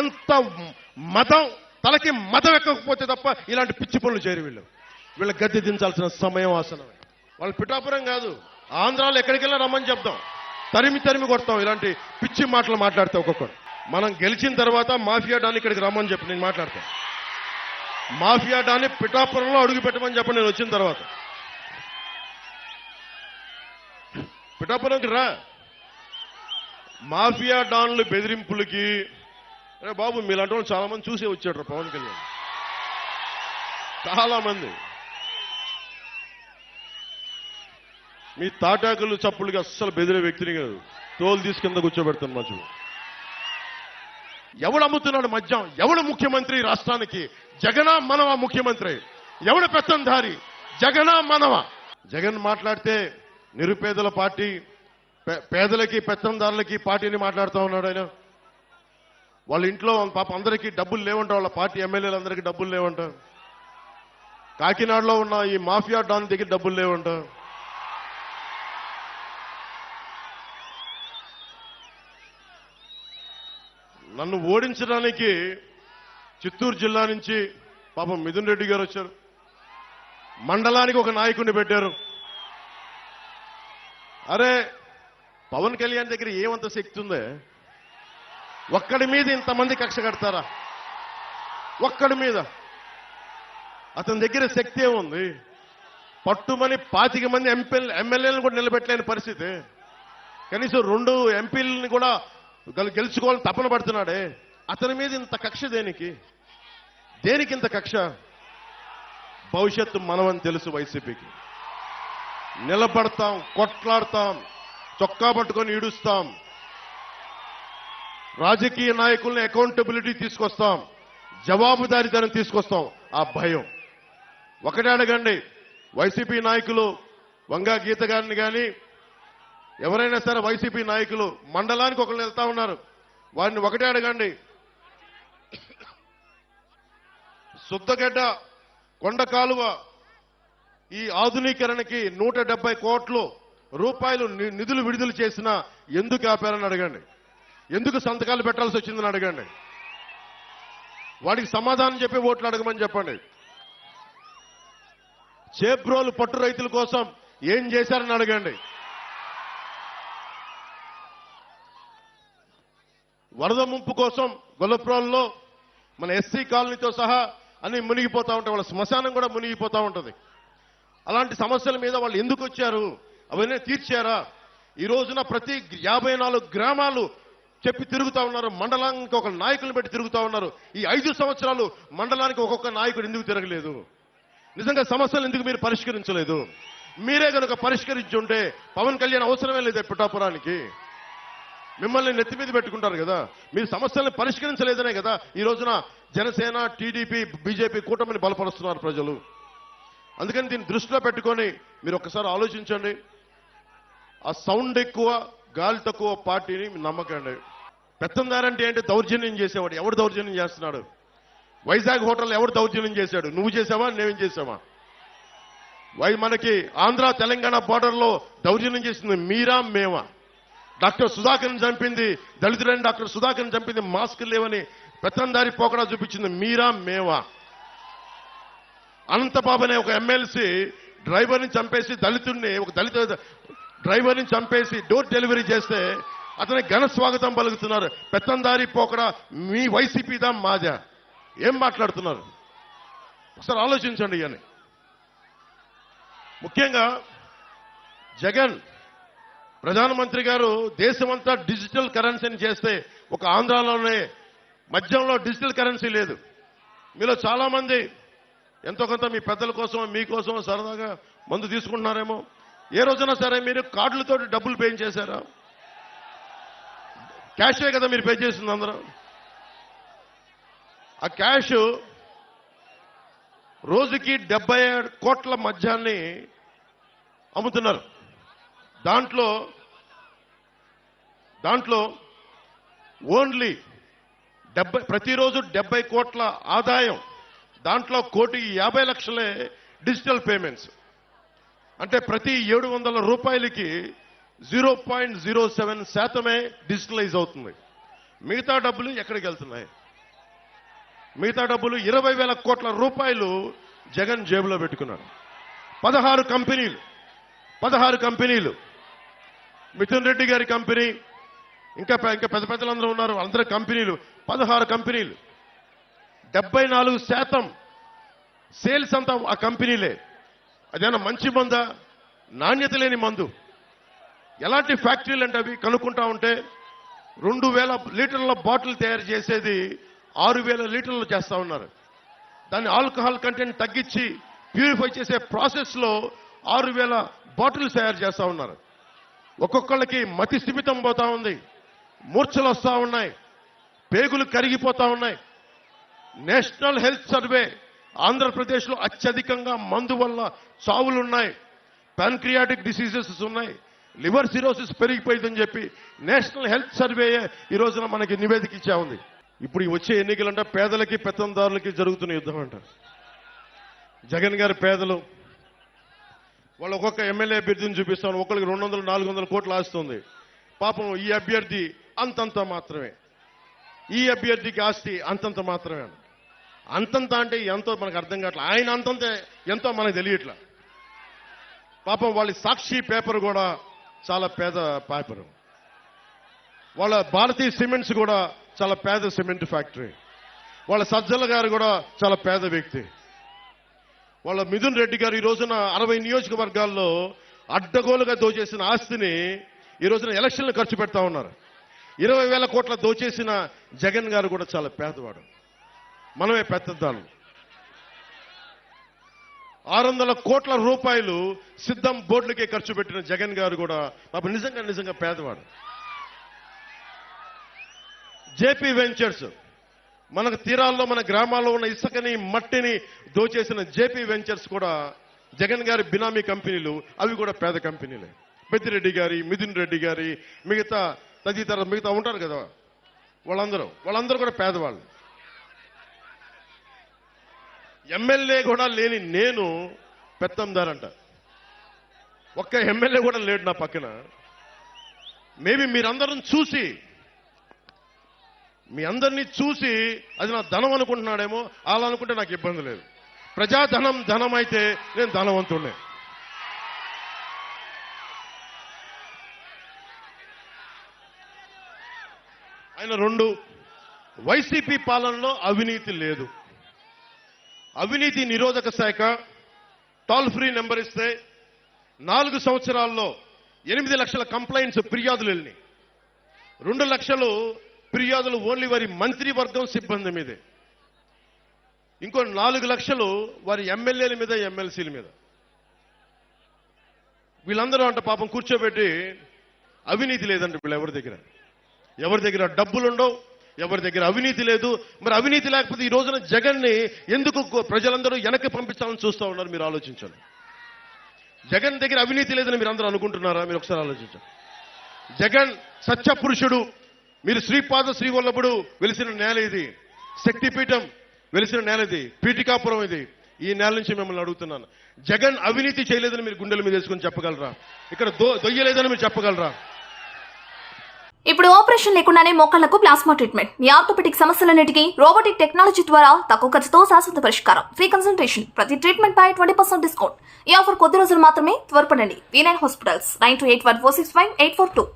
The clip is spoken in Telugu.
ఎంత మతం తలకి మతం ఎక్కకపోతే తప్ప ఇలాంటి పిచ్చి పనులు చేయరు వీళ్ళ గద్దె దించాల్సిన సమయం ఆసనం. వాళ్ళు పిఠాపురం కాదు, ఆంధ్రాలో ఎక్కడికెళ్ళా రమ్మని చెప్తాం, తరిమి కొడతాం ఇలాంటి పిచ్చి మాటలు మాట్లాడితే. ఒక్కొక్కరు మనం గెలిచిన తర్వాత మాఫియా డాన్ని ఇక్కడికి రమ్మని చెప్పి నేను మాట్లాడతాను. మాఫియా డాన్ని పిఠాపురంలో అడుగు పెట్టమని చెప్పి నేను వచ్చిన తర్వాత. పిఠాపురంకి రా. మాఫియా డాన్లు బెదిరింపులకి అరే బాబు మీలాంటి వాళ్ళు చాలా మంది చూసే వచ్చాడు పవన్ కళ్యాణ్. చాలా మంది మీ తాటాకులు చప్పులకి అస్సలు బెదిరే వ్యక్తిని కాదు, తోలు తీసి కింద కూర్చోబెడతాను మధ్య. ఎవడు అమ్ముతున్నాడు మద్యం? ఎవడు ముఖ్యమంత్రి రాష్ట్రానికి? జగనా మనవా ముఖ్యమంత్రి? ఎవడు పెత్తందారి? జగనా మనవా? జగన్ మాట్లాడితే నిరుపేదల పార్టీ, పేదలకి పెత్తందారులకి పార్టీని మాట్లాడుతూ ఉన్నాడు ఆయన. వాళ్ళ ఇంట్లో పాప అందరికీ డబ్బులు లేవంట, వాళ్ళ పార్టీ ఎమ్మెల్యేలందరికీ డబ్బులు లేవంట. కాకినాడలో ఉన్న ఈ మాఫియా డాన్ దగ్గర డబ్బులు లేవంట. నన్ను ఓడించడానికి చిత్తూరు జిల్లా నుంచి పాపం మిథున్ రెడ్డి గారు వచ్చారు. మండలానికి ఒక నాయకుడిని పెట్టారు. అరే పవన్ కళ్యాణ్ దగ్గర ఏమంత శక్తి ఉందే? ఒక్కడి మీద ఇంతమంది కక్ష కడతారా? ఒక్కడి మీద అతని దగ్గర శక్తి ఏముంది? పట్టుమని 25 మంది ఎమ్మెల్యేలను కూడా నిలబెట్టలేని పరిస్థితి. కనీసం 2 ఎంపీలని కూడా గెలుచుకోవాలని తపన పడుతున్నాడే. అతని మీద ఇంత కక్ష దేనికి? ఇంత కక్ష? భవిష్యత్తు మనమని తెలుసు వైసీపీకి. నిలబడతాం, కొట్లాడతాం, చొక్కా పట్టుకొని ఈడుస్తాం, రాజకీయ నాయకుల్ని అకౌంటబిలిటీ తీసుకొస్తాం, జవాబుదారీతనం తీసుకొస్తాం. ఆ భయం ఒకటే అడగండి. వైసీపీ నాయకులు వంగా గీత గారిని కానీ ఎవరైనా సరే వైసీపీ నాయకులు మండలానికి ఒకళ్ళు వెళ్తా ఉన్నారు, వారిని ఒకటే అడగండి. సుద్దగడ్డ కొండ కాలువ ఈ ఆధునీకరణకి 170 కోట్ల రూపాయలు నిధులు విడుదల చేసినా ఎందుకు ఆపారని అడగండి. ఎందుకు సంతకాలు పెట్టాల్సి వచ్చిందని అడగండి. వాడికి సమాధానం చెప్పి ఓట్లు అడగమని చెప్పండి. చేబ్రోలు పట్టు రైతుల కోసం ఏం చేశారని అడగండి. వరద ముంపు కోసం గొల్లప్రోల్లో మన ఎస్సీ కాలనీతో సహా అన్ని మునిగిపోతా ఉంటాయి. వాళ్ళ శ్మశానం కూడా మునిగిపోతా ఉంటుంది. అలాంటి సమస్యల మీద వాళ్ళు ఎందుకు వచ్చారు? అవన్నీ తీర్చారా? ఈ రోజున ప్రతి 54 గ్రామాలు చెప్పి తిరుగుతా ఉన్నారు. మండలానికి ఒక నాయకులను పెట్టి తిరుగుతా ఉన్నారు. ఈ 5 సంవత్సరాలు మండలానికి ఒక్కొక్క నాయకుడు ఎందుకు తిరగలేదు? నిజంగా సమస్యలు ఎందుకు మీరు పరిష్కరించలేదు? మీరే కనుక పరిష్కరించుంటే పవన్ కళ్యాణ్ అవసరమే లేదు పిఠాపురానికి. మిమ్మల్ని నెత్తి మీద పెట్టుకుంటారు కదా. మీరు సమస్యలను పరిష్కరించలేదనే కదా ఈ రోజున జనసేన, టీడీపీ, బీజేపీ కూటమిని బలపరుస్తున్నారు ప్రజలు. అందుకని దీన్ని దృష్టిలో పెట్టుకొని మీరు ఒక్కసారి ఆలోచించండి. ఆ సౌండ్ ఎక్కువ, గాలి తక్కువ పార్టీని నమ్మకండి. పెత్తందారంటే ఏంటి? దౌర్జన్యం చేసేవాడు. ఎవడు దౌర్జన్యం చేస్తున్నాడు? వైజాగ్ హోటల్ ఎవడు దౌర్జన్యం చేశాడు? నువ్వు చేసావా? నేనేం చేసావా? మనకి ఆంధ్ర తెలంగాణ బార్డర్లో దౌర్జన్యం చేసింది మీరా మేమా? డాక్టర్ సుధాకర్ని చంపింది, దళితుడైన డాక్టర్ సుధాకర్ని చంపింది మాస్కులు లేవని పెత్తందారి పోకడా చూపించింది మీరా మేమా? అనంతబాబు అనే ఒక ఎమ్మెల్సీ డ్రైవర్ని చంపేసి దళితుడిని, ఒక దళిత డ్రైవర్ని చంపేసి డోర్ డెలివరీ చేస్తే అతనికి ఘన స్వాగతం పలుకుతున్నారు. పెత్తందారి పోకడా మీ వైసీపీదా మాదా? ఏం మాట్లాడుతున్నారు? ఒకసారి ఆలోచించండి. అని ముఖ్యంగా జగన్ ప్రధానమంత్రి గారు దేశమంతా డిజిటల్ కరెన్సీని చేస్తే ఒక ఆంధ్రాలోనే మద్యంలో డిజిటల్ కరెన్సీ లేదు. మీలో చాలా మంది ఎంతో కొంత మీ పెద్దల కోసం మీకోసం సరదాగా మందు తీసుకుంటున్నారేమో. ఏ రోజున సరే మీరు కార్డులతో డబ్బులు పే చేశారా? క్యాషే కదా మీరు పే చేసింది అందరూ. ఆ క్యాష్ రోజుకి 77 కోట్ల మద్యాన్ని అమ్ముతున్నారు. దాంట్లో ఓన్లీ ప్రతిరోజు 70 కోట్ల ఆదాయం. దాంట్లో 1,50,00,000 డిజిటల్ పేమెంట్స్. అంటే ప్రతి 700 రూపాయలకి 0.07% డిజిటలైజ్ అవుతుంది. మిగతా డబ్బులు ఎక్కడికి వెళ్తున్నాయి? మిగతా డబ్బులు 20,000 కోట్ల రూపాయలు జగన్ జేబులో పెట్టుకున్నాడు. 16 కంపెనీలు, మిథున్ రెడ్డి గారి కంపెనీ, ఇంకా పెద్ద పెద్దలందరూ ఉన్నారు, అందరి కంపెనీలు, 16 కంపెనీలు. 74% సేల్స్ అంతా ఆ కంపెనీలే. అదేనా మంచి మందా? నాణ్యత లేని మందు. ఎలాంటి ఫ్యాక్టరీలు అంటే అవి కనుక్కుంటా ఉంటే 2,000 లీటర్ల బాటిల్ తయారు చేసేది 6,000 లీటర్లు చేస్తా ఉన్నారు. దాన్ని ఆల్కహాల్ కంటెంట్ తగ్గించి ప్యూరిఫై చేసే ప్రాసెస్లో 6,000 బాటిల్స్ తయారు చేస్తా ఉన్నారు. ఒక్కొక్కళ్ళకి మతి స్థిమితం పోతా ఉంది, మూర్ఛలు వస్తూ ఉన్నాయి, పేగులు కరిగిపోతా ఉన్నాయి. నేషనల్ హెల్త్ సర్వే ఆంధ్రప్రదేశ్లో అత్యధికంగా మందు వల్ల చావులున్నాయి, ప్యాన్క్రియాటిక్ డిసీజెస్ ఉన్నాయి, లివర్ సిరోసిస్ పెరిగిపోయిందని చెప్పి నేషనల్ హెల్త్ సర్వే ఈ రోజున మనకి నివేదిక ఇచ్చా ఉంది. ఇప్పుడు ఈ వచ్చే ఎన్నికలంటే పేదలకి పెత్తందారులకి జరుగుతున్న యుద్ధం అంటారు. జగన్ గారి పేదలు వాళ్ళు ఒక్కొక్క ఎమ్మెల్యే అభ్యర్థిని చూపిస్తాను, ఒకరికి 200-400 కోట్లు ఆస్తుంది. పాపం ఈ అభ్యర్థి అంతంత మాత్రమే, ఈ అభ్యర్థికి ఆస్తి అంతంత మాత్రమే. అంతంత అంటే ఎంతో మనకు అర్థం కావట్లేదు. ఆయన అంతంత ఎంతో మనకు తెలియట్లా. పాపం వాళ్ళ సాక్షి పేపర్ కూడా చాలా పేద పేపరు, వాళ్ళ భారతీయ సిమెంట్స్ కూడా చాలా పేద సిమెంట్ ఫ్యాక్టరీ, వాళ్ళ సజ్జల గారు కూడా చాలా పేద వ్యక్తి, వాళ్ళ మిథున్ రెడ్డి గారు ఈ రోజున 60 నియోజకవర్గాల్లో అడ్డగోలుగా దోచేసిన ఆస్తిని ఈ రోజున ఎలక్షన్లు ఖర్చు పెడతా ఉన్నారు. 20,000 కోట్ల దోచేసిన జగన్ గారు కూడా చాలా పేదవాడు, మనమే పెద్దదాన్ని. 600 కోట్ల రూపాయలు సిద్ధం బోర్డులకే ఖర్చు పెట్టిన జగన్ గారు కూడా పాపం నిజంగా పేదవాడు. జేపీ వెంచర్స్, మనకు తీరాల్లో మన గ్రామాల్లో ఉన్న ఇసుకని మట్టిని దోచేసిన జేపీ వెంచర్స్ కూడా జగన్ గారి బినామీ కంపెనీలు, అవి కూడా పేద కంపెనీలే. పెద్దిరెడ్డి గారి, మిథున్ రెడ్డి గారి, మిగతా ఉంటారు కదా, వాళ్ళందరూ కూడా పేదవాళ్ళు. ఎమ్మెల్యే కూడా లేని నేను పెత్తందారంట. ఒక్క ఎమ్మెల్యే కూడా లేడు నా పక్కన. మేబీ మీరందరం చూసి, మీ అందరినీ చూసి అది నా ధనం అనుకుంటున్నాడేమో. అలా అనుకుంటే నాకు ఇబ్బంది లేదు. ప్రజాధనం ధనం అయితే నేను ధనవంతుడే. ఆయన 2, వైసీపీ పాలనలో అవినీతి లేదు. అవినీతి నిరోధక శాఖ టోల్ ఫ్రీ నెంబర్ ఇస్తే 4 సంవత్సరాల్లో 8 లక్షల కంప్లైంట్స్, ఫిర్యాదులు వెళ్ళినాయి. 2 లక్షలు ఫిర్యాదులు ఓన్లీ వారి మంత్రివర్గం సిబ్బంది మీదే. ఇంకో 4 లక్షలు వారి ఎమ్మెల్యేల మీద, ఎమ్మెల్సీల మీద. వీళ్ళందరూ అంట పాపం కూర్చోబెట్టి అవినీతి లేదంటే వీళ్ళు ఎవరి దగ్గర డబ్బులుండవు, ఎవరి దగ్గర అవినీతి లేదు. మరి అవినీతి లేకపోతే ఈ రోజున జగన్ని ఎందుకు ప్రజలందరూ వెనక్కి పంపించాలని చూస్తూ ఉన్నారు? మీరు ఆలోచించండి. జగన్ దగ్గర అవినీతి లేదని మీరు అందరూ అనుకుంటున్నారా? మీరు ఒకసారి ఆలోచించండి. జగన్ సత్యపురుషుడు. మీరు శ్రీపాద శ్రీవల్లభుడు వెలిసిన నేల ఇది, శక్తిపీఠం వెలిసిన నేల ఇది, పీఠికాపురం ఇది. ఈ నేల నుంచి మిమ్మల్ని అడుగుతున్నాను, జగన్ అవినీతి చేయలేదని మీరు గుండెల మీద వేసుకొని చెప్పగలరా? ఇక్కడ దొయ్యలేదని మీరు చెప్పగలరా? ఇప్పుడు ఆపరేషన్ లేకుండానే మోకాళ్లకు ప్లాస్మా ట్రీట్మెంట్. మీ ఆర్థోపెటిక్ సమస్యలన్నిటికీ రోబోటిక్ టెక్నాలజీ ద్వారా తక్కువ ఖర్చుతో శాశ్వత పరిష్కారం. ఫ్రీ కన్సల్టేషన్, ప్రతి ట్రీట్మెంట్ పై 20% డిస్కౌంట్. ఈ ఆఫర్ కొద్ది రోజులు మాత్రమే. త్వరపడండి. V9 hospitals 9281465842.